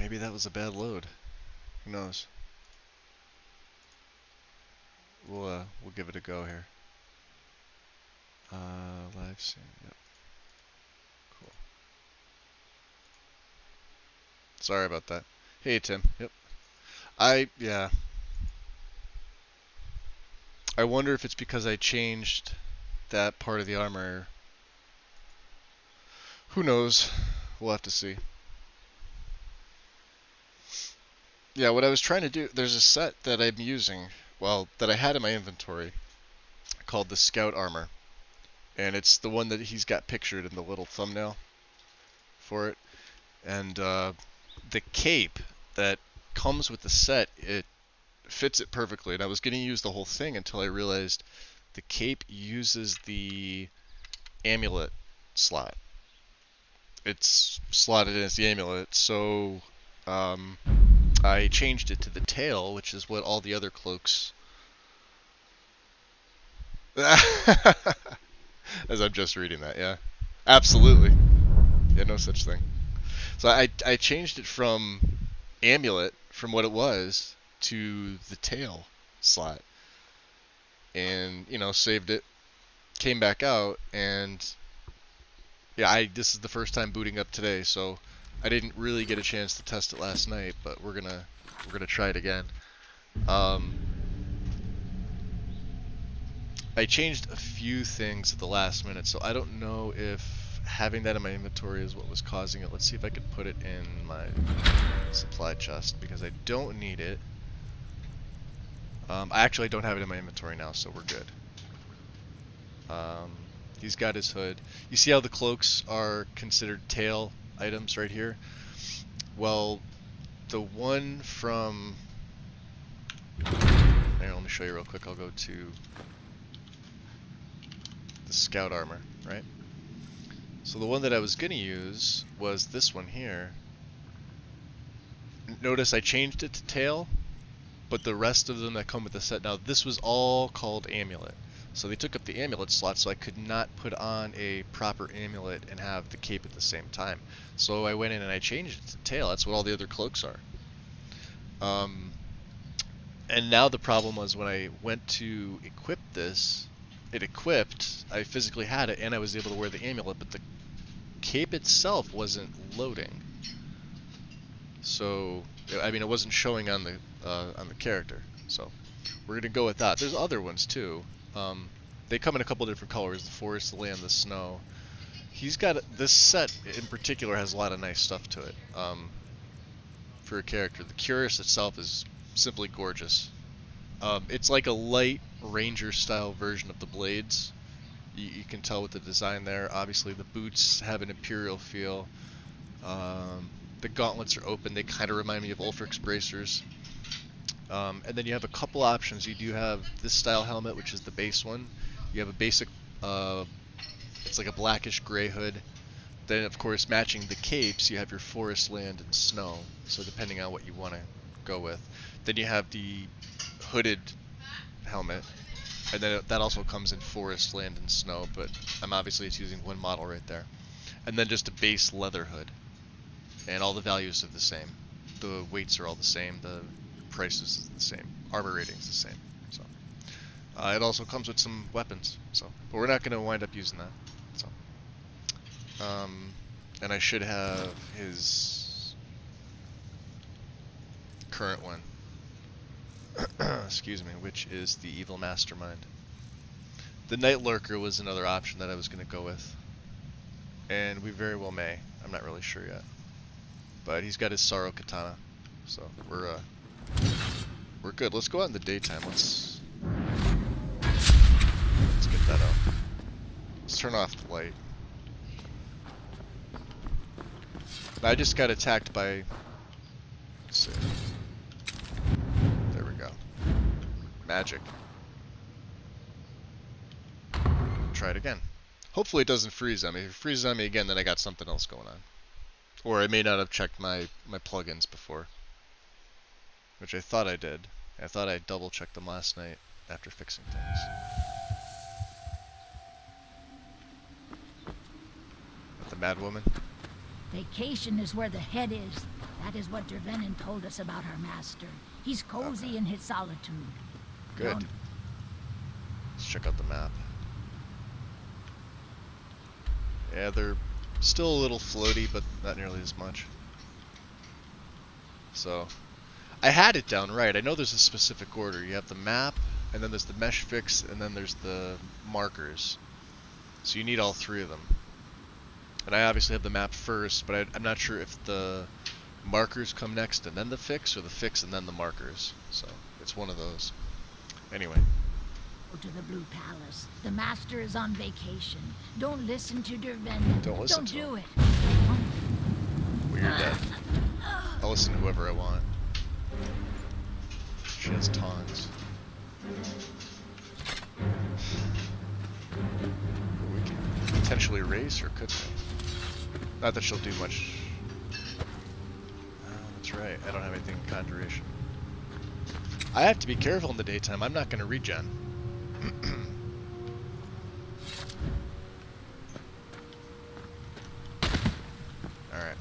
maybe that was a bad load. Who knows? We'll give it a go here. Live scene. Yep. Cool. Sorry about that. Hey Tim. Yep. Yeah. I wonder if it's because I changed that part of the armor. Who knows? We'll have to see. Yeah, what I was trying to do, there's a set that I'm using, well, that I had in my inventory, called the Scout Armor. And it's the one that he's got pictured in the little thumbnail for it. And the cape that comes with the set, it fits it perfectly. And I was going to use the whole thing until I realized the cape uses the amulet slot. It's slotted in as the amulet, so I changed it to the tail, which is what all the other cloaks... As I'm just reading that, yeah. Absolutely. Yeah, no such thing. So I changed it from amulet, from what it was, to the tail slot. And, you know, saved it, came back out, and yeah, this is the first time booting up today, so I didn't really get a chance to test it last night, but we're gonna try it again. I changed a few things at the last minute, so I don't know if having that in my inventory is what was causing it. Let's see if I can put it in my supply chest, because I don't need it. I actually don't have it in my inventory now, so we're good. He's got his hood. You see how the cloaks are considered tail items right here? Well, the one from... Here, let me show you real quick. I'll go to the Scout Armor, right? So the one that I was going to use was this one here. Notice I changed it to tail, but the rest of them that come with the set, now this was all called amulet. So they took up the amulet slot, so I could not put on a proper amulet and have the cape at the same time. So I went in and I changed it to tail. That's what all the other cloaks are. And now the problem was when I went to equip this, it equipped, I physically had it, and I was able to wear the amulet, but the cape itself wasn't loading. So, I mean, it wasn't showing on the character. So, we're gonna go with that. There's other ones too. They come in a couple different colors: the forest, the land, the snow. He's got this set in particular has a lot of nice stuff to it. For a character, the cuirass itself is simply gorgeous. It's like a light ranger style version of the blades. You can tell with the design there. Obviously, the boots have an imperial feel. The gauntlets are open. They kind of remind me of Ulfric's bracers. And then you have a couple options. You do have this style helmet, which is the base one. You have a basic, it's like a blackish gray hood. Then, of course, matching the capes, you have your forest, land, and snow. So depending on what you want to go with. Then you have the hooded helmet. And then that also comes in forest, land, and snow. But I'm obviously just using one model right there. And then just a base leather hood. And all the values are the same. The weights are all the same. The prices is the same. Armor rating is the same. So it also comes with some weapons. So, but we're not going to wind up using that. So, and I should have his current one. Excuse me, which is the Evil Mastermind. The Night Lurker was another option that I was going to go with, and we very well may. I'm not really sure yet. But he's got his Sorrow Katana, so we're good. Let's go out in the daytime. Let's get that up. Let's turn off the light. I just got attacked by... Let's see. There we go. Magic. Try it again. Hopefully it doesn't freeze on me. If it freezes on me again, then I got something else going on. Or I may not have checked my plugins before. Which I thought I did. I thought I double checked them last night after fixing things. The Mad Woman? Vacation is where the head is. That is what Dervenin told us about our master. He's cozy in his solitude. Good. Don't- Let's check out the map. Yeah, they're still a little floaty, but not nearly as much. So, I had it down right. I know there's a specific order. You have the map, and then there's the mesh fix, and then there's the markers. So you need all three of them. And I obviously have the map first, but I'm not sure if the markers come next and then the fix, or the fix and then the markers. So, it's one of those. Anyway. Go to the Blue Palace. The master is on vacation. Don't listen to Dervenin. Don't listen to do him. it. Well, you're dead. I'll listen to whoever I want. She has taunts. We can potentially race her, couldn't we? Not that she'll do much. Oh, that's right. I don't have anything in conjuration. I have to be careful in the daytime. I'm not going to regen. Alright.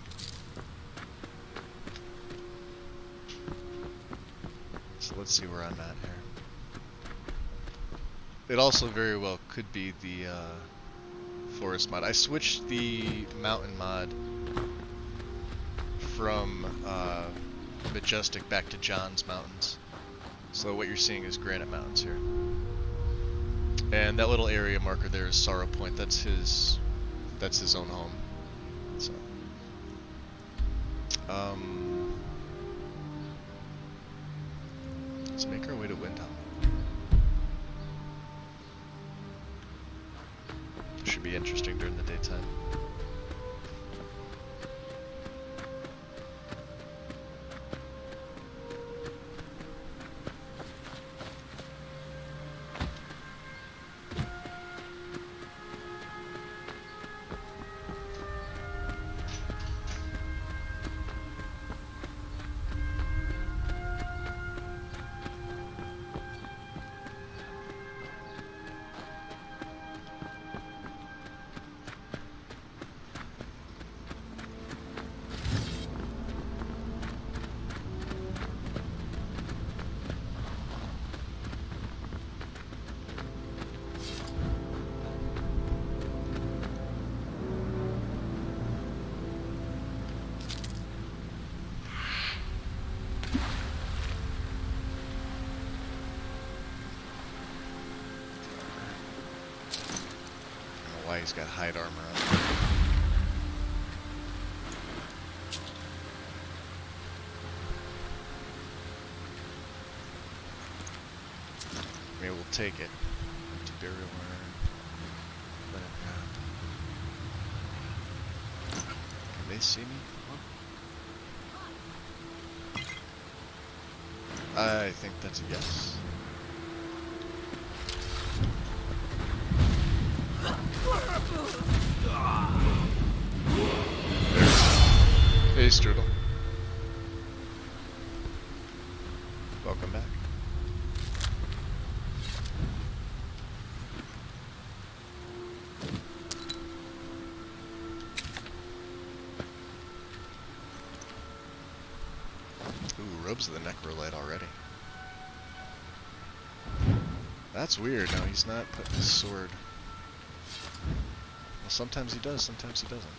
So let's see where I'm at here. It also very well could be the forest mod. I switched the mountain mod from Majestic back to John's Mountains. So what you're seeing is Granite Mountains here. And that little area marker there is Sorrow Point. That's his own home. So let's make our way to Windhelm. Should be interesting during the daytime. Why he's got hide armor on. Maybe we'll take it to burial urn. Let it go. Can they see me? Huh? I think that's a yes. Hey, Strudel. Welcome back. Ooh, Robes of the Necrolite already. That's weird. No, he's not putting his sword. Well, sometimes he does, sometimes he doesn't.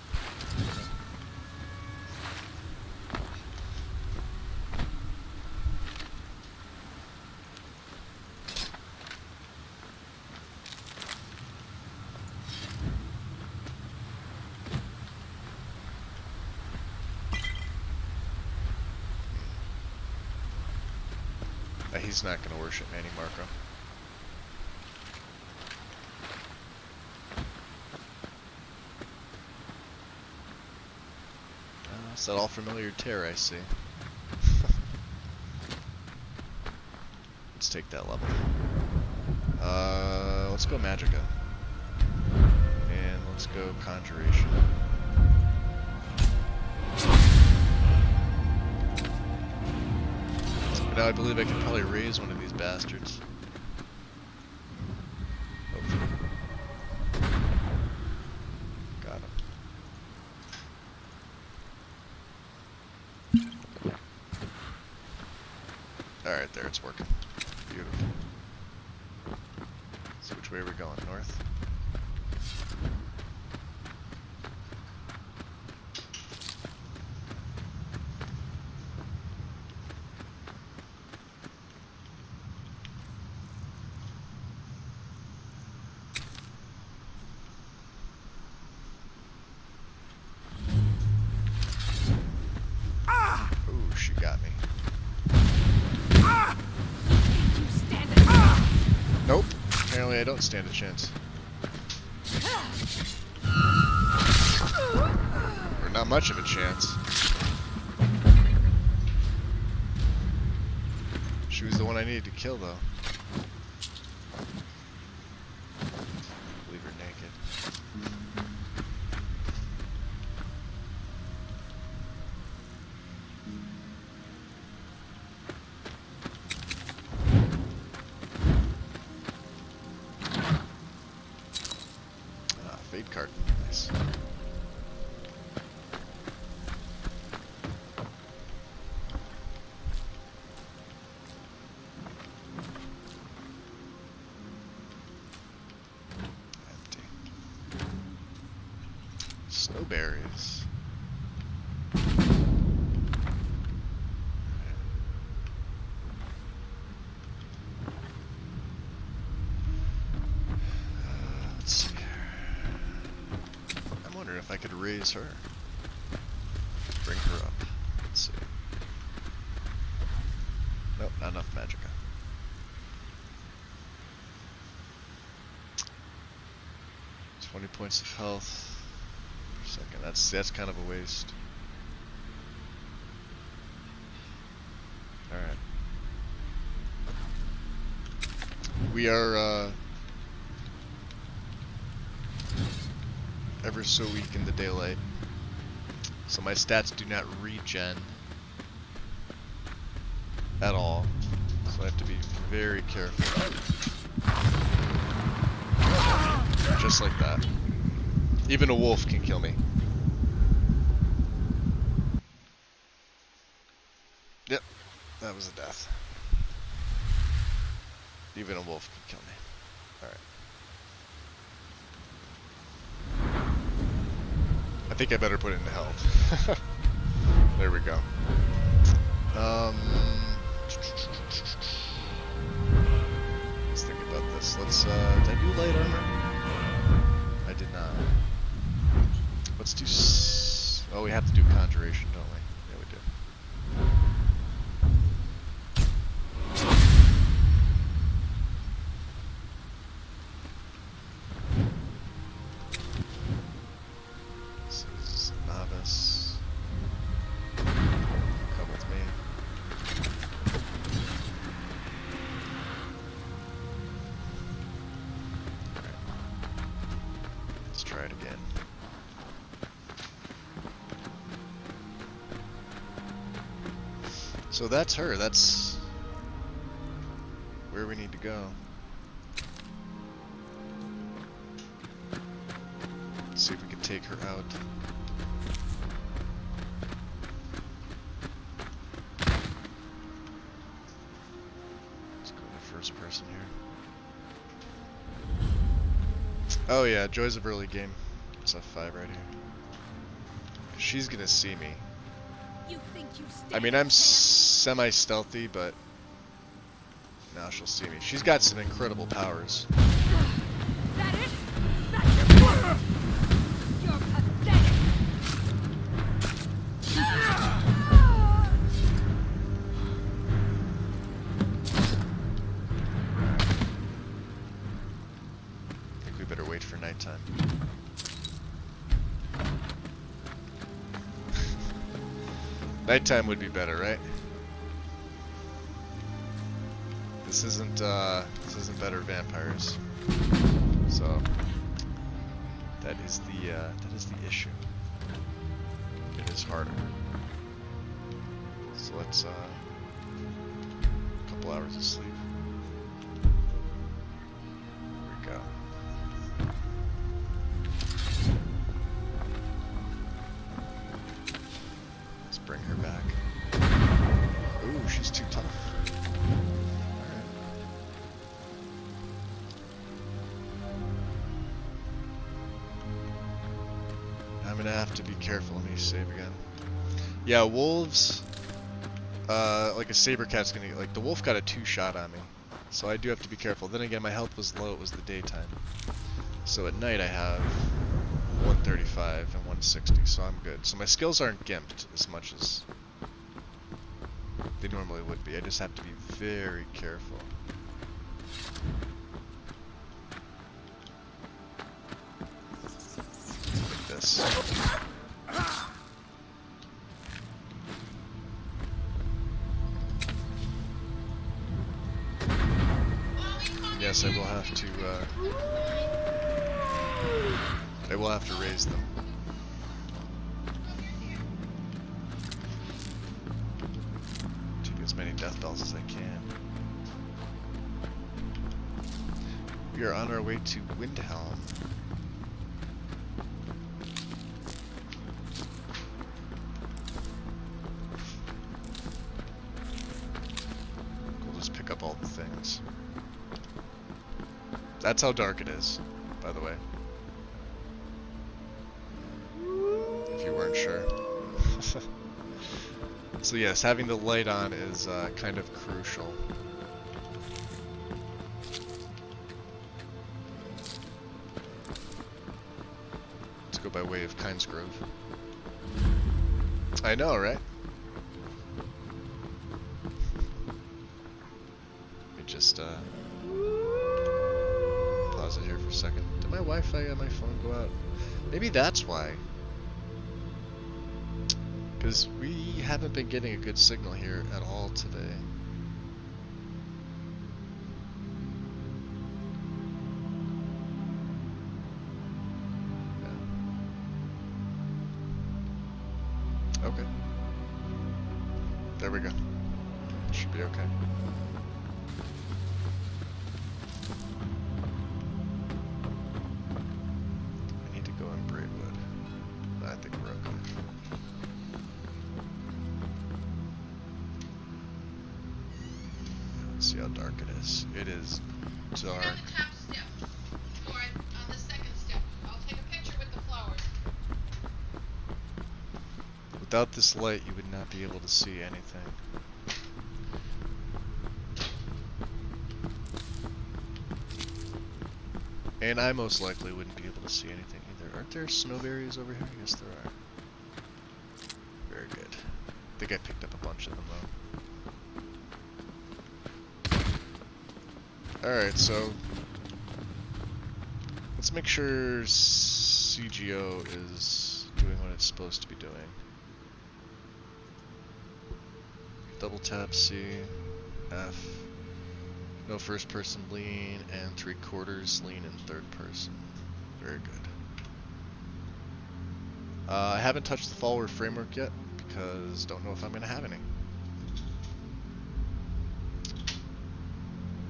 He's not going to worship Manny Marco. It's that all familiar tear I see. Let's take that level. Let's go Magica. And let's go Conjuration. Now I believe I can probably raise one of these bastards. Hopefully. Got him. Alright, there, it's working. Beautiful. So which way are we going? North? Ooh, she got me. Nope. Apparently I don't stand a chance. Or not much of a chance. She was the one I needed to kill, though. Leave her naked. Fade card. Nice. Empty. Snowberries. Let's see here. I'm wondering if I could raise her. Bring her up. Let's see. Nope, not enough magicka. $20 points of health per second. That's kind of a waste. Alright. We are ever so weak in the daylight, so my stats do not regen at all, so I have to be very careful. Just like that. Even a wolf can kill me. Yep, that was a death. Even a wolf can kill me. Alright. I think I better put it into health. There we go. Let's think about this. Let's, did I do light armor? I did not. Let's do oh, we have to do conjuration, don't we? Yeah, we do. This is novice. Come with me. Alright. Let's try it again. So that's her. That's where we need to go. Let's see if we can take her out. Let's go to first person here. Oh yeah, joys of early game. It's F5 right here. She's gonna see me. I mean, I'm semi-stealthy, but now she'll see me. She's got some incredible powers. That it? That's your power! You're pathetic! I think we better wait for nighttime. Nighttime would be better, right? This isn't better vampires. So that is the issue. It is harder. So let's a couple hours of sleep. There we go. Let's bring her back. Ooh, she's too tough. to be careful. Let me save again. Yeah, wolves, like a saber cat's gonna, like the wolf got a 2-shot on me. So I do have to be careful. Then again, my health was low, it was the daytime. So at night I have 135 and 160, so I'm good. So my skills aren't gimped as much as they normally would be. I just have to be very careful. Like this. Yes, I will have to, raise them. Take as many death bells as I can. We are on our way to Windhelm. We'll just pick up all the things. That's how dark it is, by the way. If you weren't sure. So yes, having the light on is kind of crucial. Let's go by way of Kynesgrove. I know, right? Let me just pause it here for a second. Did my Wi-Fi on my phone go out? Maybe that's why. Because we haven't been getting a good signal here at all today. Yeah. Okay. There we go. Should be okay. I need to go in Braidwood. I think we're okay. See how dark it is. It is dark. On the top step, or on the second step. I'll take a picture with the flowers. Without this light, you would not be able to see anything. And I most likely wouldn't be able to see anything either. Aren't there snowberries over here? Yes, there are. Very good. I think I picked up a bunch of them though. Alright, so let's make sure CGO is doing what it's supposed to be doing. Double tap C, F, no first person lean, and 3/4 lean in third person. Very good. I haven't touched the follower framework yet because don't know if I'm going to have any.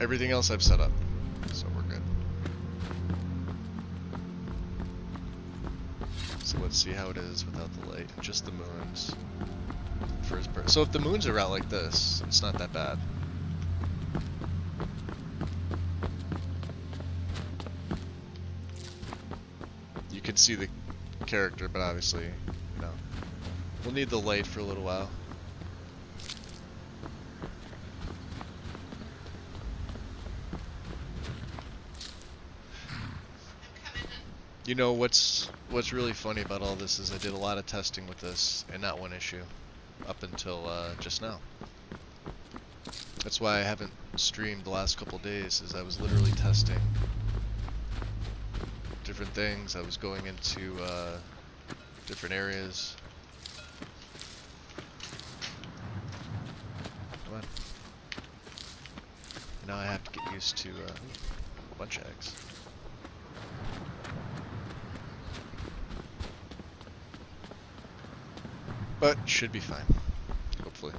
Everything else I've set up, so we're good. So let's see how it is without the light. Just the moons. First person. So if the moons are out like this, it's not that bad. You can see the character, but obviously, you know, we'll need the light for a little while. You know, what's really funny about all this is I did a lot of testing with this and not one issue up until just now. That's why I haven't streamed the last couple days, is I was literally testing different things. I was going into different areas. Come on. Now I have to get used to a bunch of eggs. But should be fine, hopefully.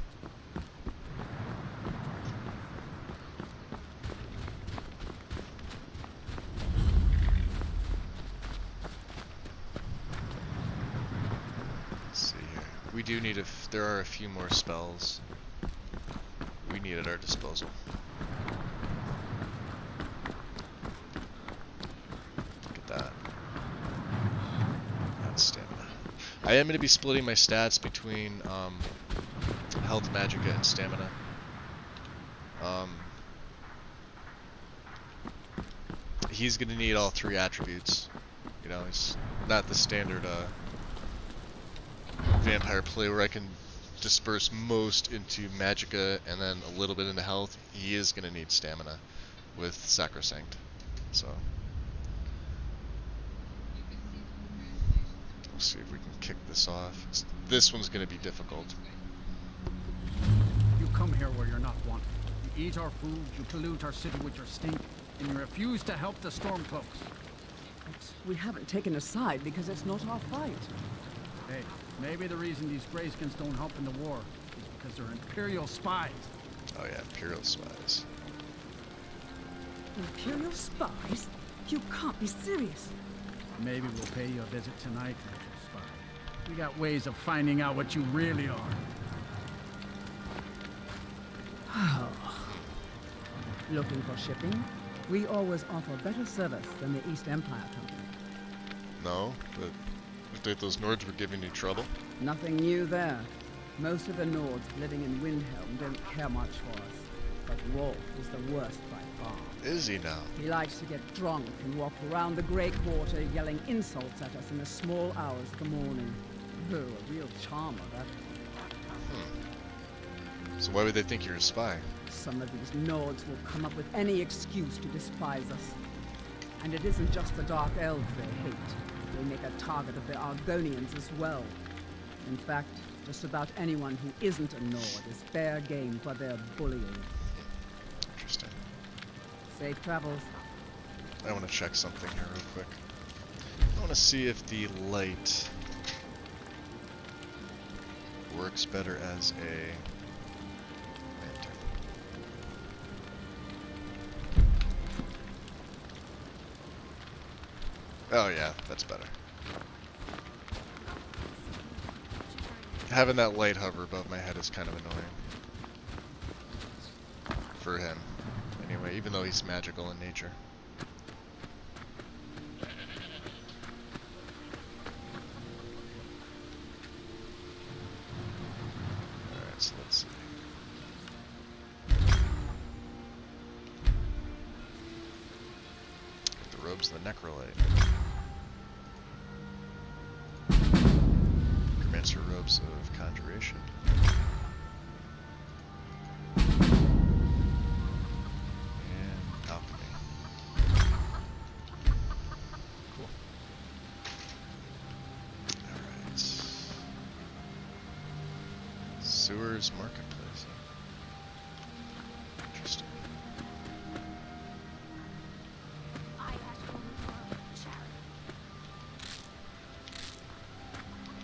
Let's see here. We do need there are a few more spells we need at our disposal. Look at that. That's stamina. I am going to be splitting my stats between health, magicka, and stamina. He's going to need all 3 attributes. You know, he's not the standard vampire play where I can disperse most into magicka and then a little bit into health. He is going to need stamina with Sacrosanct. So let's see if we can kick this off. This one's going to be difficult. You come here where you're not wanted. You eat our food, you pollute our city with your stink, and you refuse to help the Stormcloaks. We haven't taken a side because it's not our fight. Hey, maybe the reason these Greyskins don't help in the war is because they're Imperial spies. Oh yeah, Imperial spies. Imperial spies? You can't be serious. Maybe we'll pay you a visit tonight, Major Spy. We got ways of finding out what you really are. Looking for shipping? We always offer better service than the East Empire Company. No, but I think those Nords were giving you trouble. Nothing new there. Most of the Nords living in Windhelm don't care much for us. But Wolf is the worst by far. Is he now? He likes to get drunk and walk around the Grey Quarter yelling insults at us in the small hours of the morning. Oh, a real charmer, that. So why would they think you're a spy? Some of these Nords will come up with any excuse to despise us. And it isn't just the Dark Elves they hate. They make a target of the Argonians as well. In fact, just about anyone who isn't a Nord is fair game for their bullying. Interesting. Safe travels. I want to check something here real quick. I want to see if the light works better as a lantern. Oh yeah, that's better. Having that light hover above my head is kind of annoying. For him. Anyway, even though he's magical in nature. Alright, so let's see. Get the robes of the Necrolite. Necromancer robes of Conjuration. Sewers Marketplace. Interesting.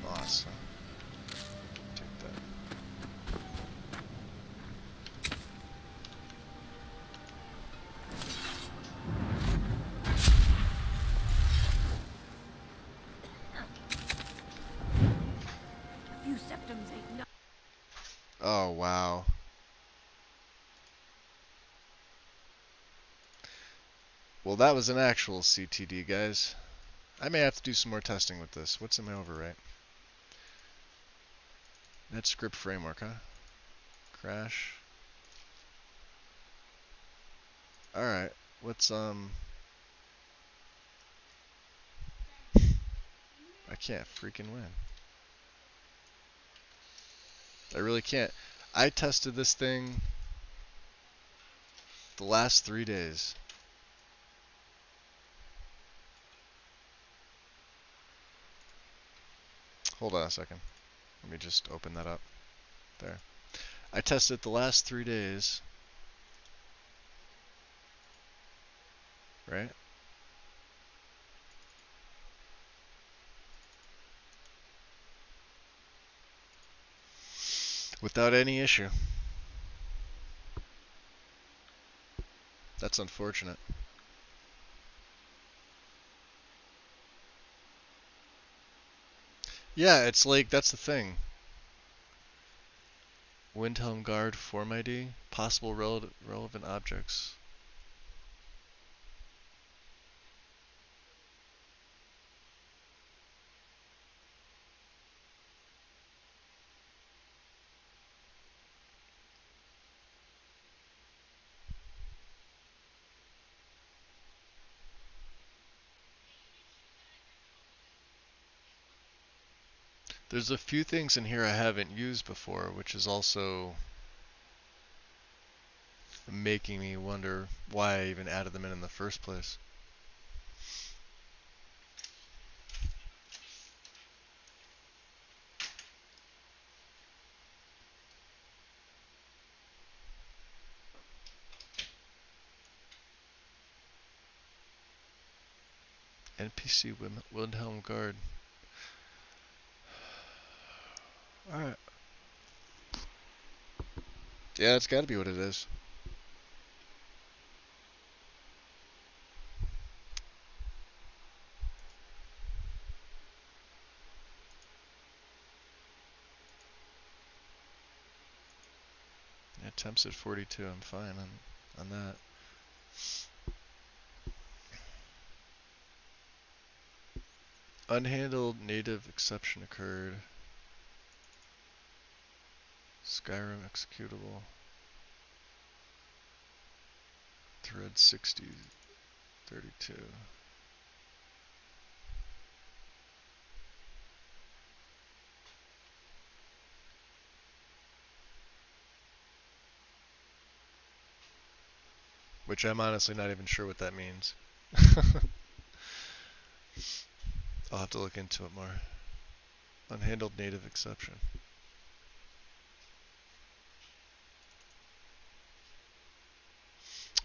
Awesome. Take that. A few septums ain't no. Oh, wow. Well, that was an actual CTD, guys. I may have to do some more testing with this. What's in my overwrite? Net script framework, huh? Crash. Alright, what's, I can't freaking win. I really can't. I tested this thing the last 3 days. Hold on a second. Let me just open that up. There. I tested the last 3 days. Right? Without any issue. That's unfortunate. Yeah, it's like, that's the thing. Windhelm Guard Form ID, possible relevant objects. There's a few things in here I haven't used before, which is also making me wonder why I even added them in the first place. NPC Wilhelm Guard. Alright. Yeah, it's gotta be what it is. Yeah, temps at 42, I'm fine on that. Unhandled native exception occurred. Skyrim executable. Thread 60, 32. Which I'm honestly not even sure what that means. I'll have to look into it more. Unhandled native exception.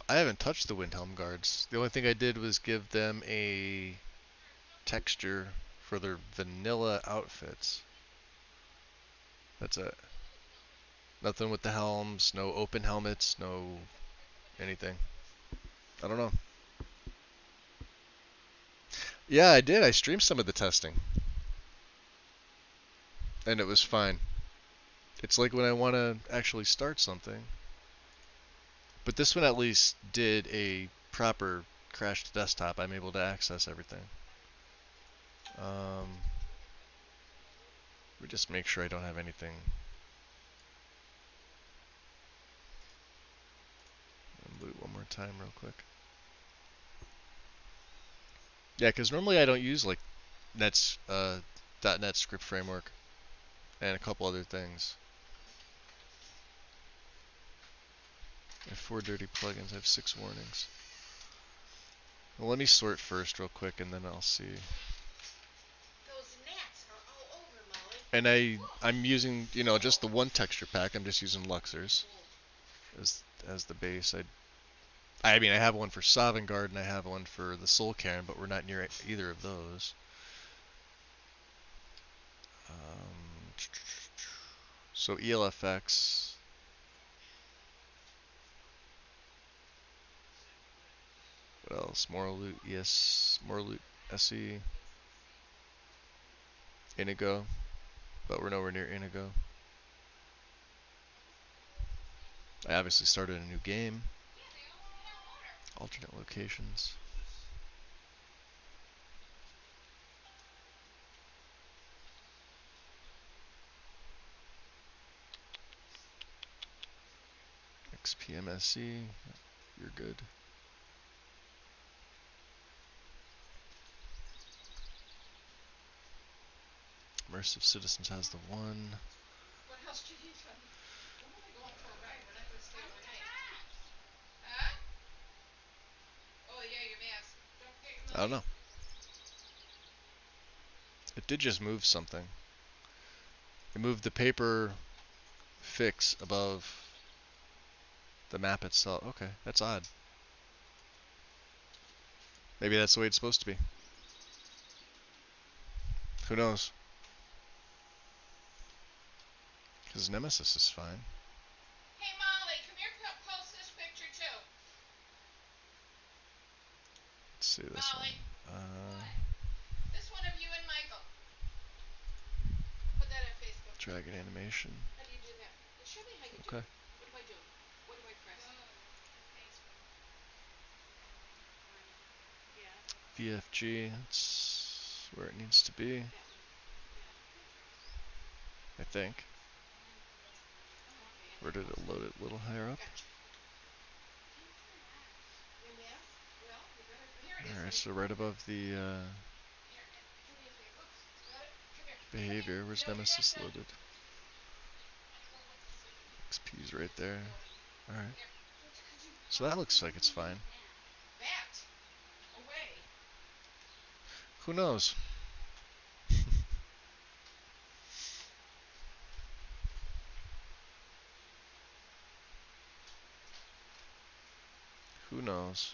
I haven't touched the Windhelm guards. The only thing I did was give them a texture for their vanilla outfits. That's it. Nothing with the helms, no open helmets, no anything. I don't know. Yeah, I did. I streamed some of the testing. And it was fine. It's like when I want to actually start something. But this one at least did a proper crashed desktop. I'm able to access everything. Let me just make sure I don't have anything. Loot one more time real quick. Yeah, because normally I don't use like .NET script framework and a couple other things. I have 4 dirty plugins. I have 6 warnings. Well, let me sort first real quick and then I'll see. Those gnats are all over, Molly. And I'm using, you know, just the one texture pack. I'm just using Luxors as the base. I mean, I have one for Sovngarde and I have one for the Soul Cairn, but we're not near either of those. So ELFX. What else? More loot, more loot, SE. Inigo, but we're nowhere near Inigo. I obviously started a new game. Alternate locations. XPM SE, you're good. Immersive Citizens has the one. What else do you need from me? I'm only going for a ride. We're not going to stay overnight. Huh? Oh, yeah, your mask. Don't forget your mask. I don't know. It did just move something. It moved the paper fix above the map itself. Okay, that's odd. Maybe that's the way it's supposed to be. Who knows? Because Nemesis is fine. Hey, Molly, come here. Post this picture, too. Let's see this Molly. one. This one of you and Michael. Put that on Facebook. Dragon animation. How do you do that? Show me how you do Okay. it. What do I do? What do I press? VFG. That's where it needs to be. I think. Or did it load it a little higher up? Your mask? Well, you better. Here it is. Alright, so right above the Here, do me a favor. Oops. Got it? Come here. Behavior, where's Nemesis loaded? XP's right there. Alright. So that looks like it's fine. Bat! Away! Who knows? Who knows?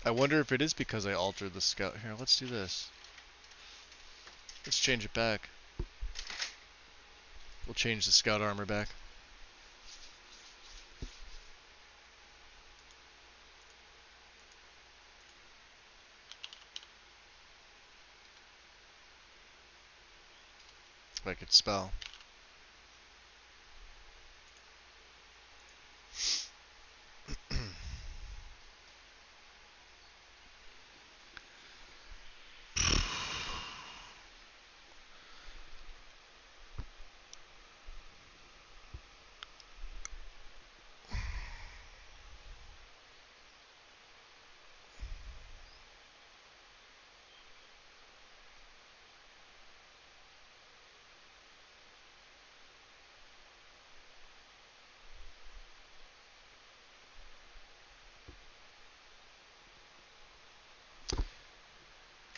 I wonder if it is because I altered the scout. Here, let's do this. Let's change it back. We'll change the scout armor back. If I could spell.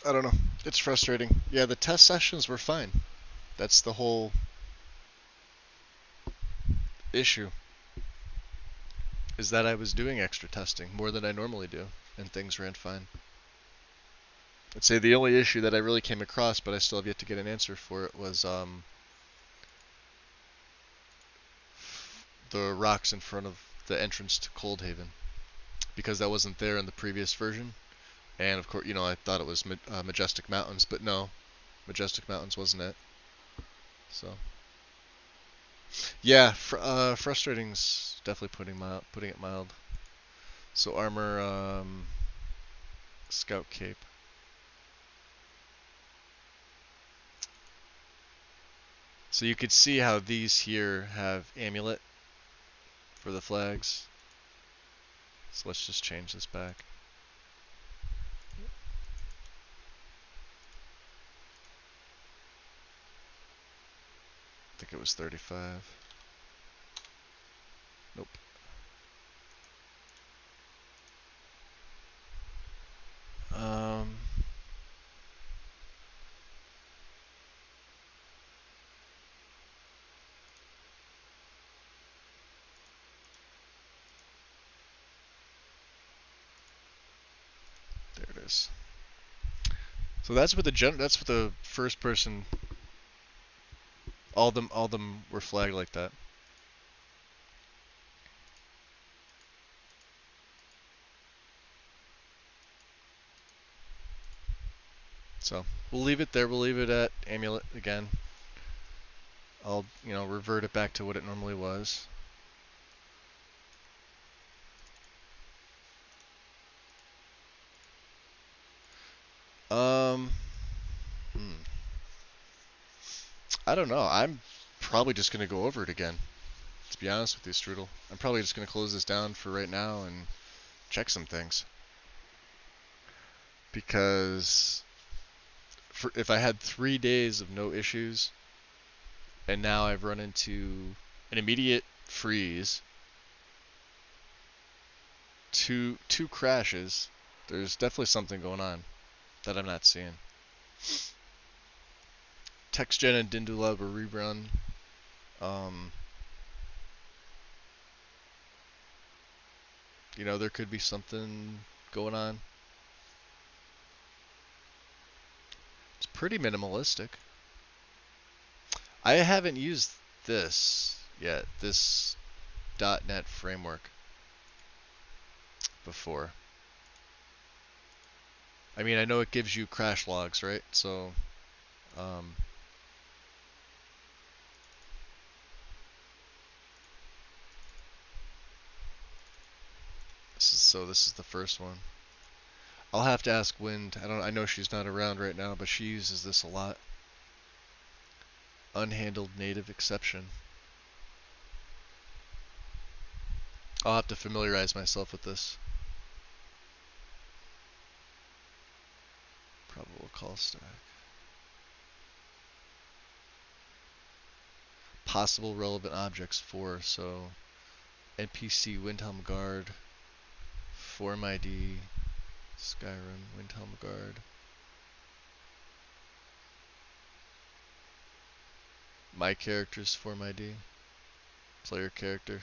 I don't know. It's frustrating. Yeah, the test sessions were fine. That's the whole issue. Is that I was doing extra testing, more than I normally do, and things ran fine. I'd say the only issue that I really came across, but I still have yet to get an answer for it, was the rocks in front of the entrance to Coldhaven. Because that wasn't there in the previous version. And of course, you know, I thought it was Majestic Mountains, but no, Majestic Mountains wasn't it. So, yeah, frustrating's definitely putting it mild. So armor, scout cape. So you could see how these here have amulet for the flags. So let's just change this back. I think it was 35. Nope. There it is. So that's what the first person. All of them were flagged like that. So we'll leave it there. We'll leave it at amulet again. I'll, you know, revert it back to what it normally was. I don't know. I'm probably just gonna go over it again. To be honest with you, Strudel, I'm probably just gonna close this down for right now and check some things. Because if I had 3 days of no issues, and now I've run into an immediate freeze, two crashes, there's definitely something going on that I'm not seeing. TextGen and Dindulab are rerun. You know, there could be something going on. It's pretty minimalistic. I haven't used this yet, this .NET framework before. I mean, I know it gives you crash logs, right? So, this is the first one. I'll have to ask Wind. I know she's not around right now, but she uses this a lot. Unhandled native exception. I'll have to familiarize myself with this. call stack. Possible relevant objects 4, so NPC Windhelm Guard, Form ID, Skyrim Windhelm Guard. My character's Form ID, player character.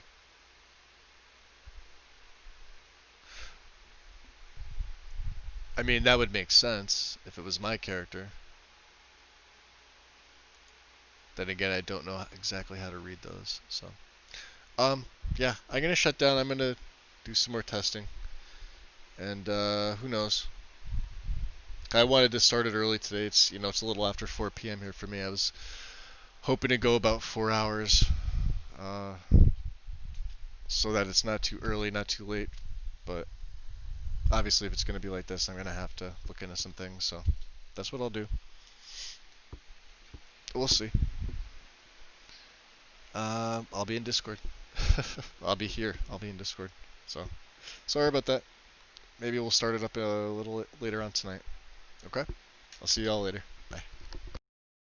I mean, that would make sense if it was my character. Then again, I don't know exactly how to read those, so. Yeah, I'm gonna shut down. I'm gonna do some more testing. And, who knows? I wanted to start it early today. It's, you know, it's a little after 4 p.m. here for me. I was hoping to go about 4 hours, so that it's not too early, not too late. But obviously, if it's going to be like this, I'm going to have to look into some things. So that's what I'll do. We'll see. I'll be in Discord. I'll be here. I'll be in Discord. So sorry about that. Maybe we'll start it up a little later on tonight. Okay? I'll see y'all later.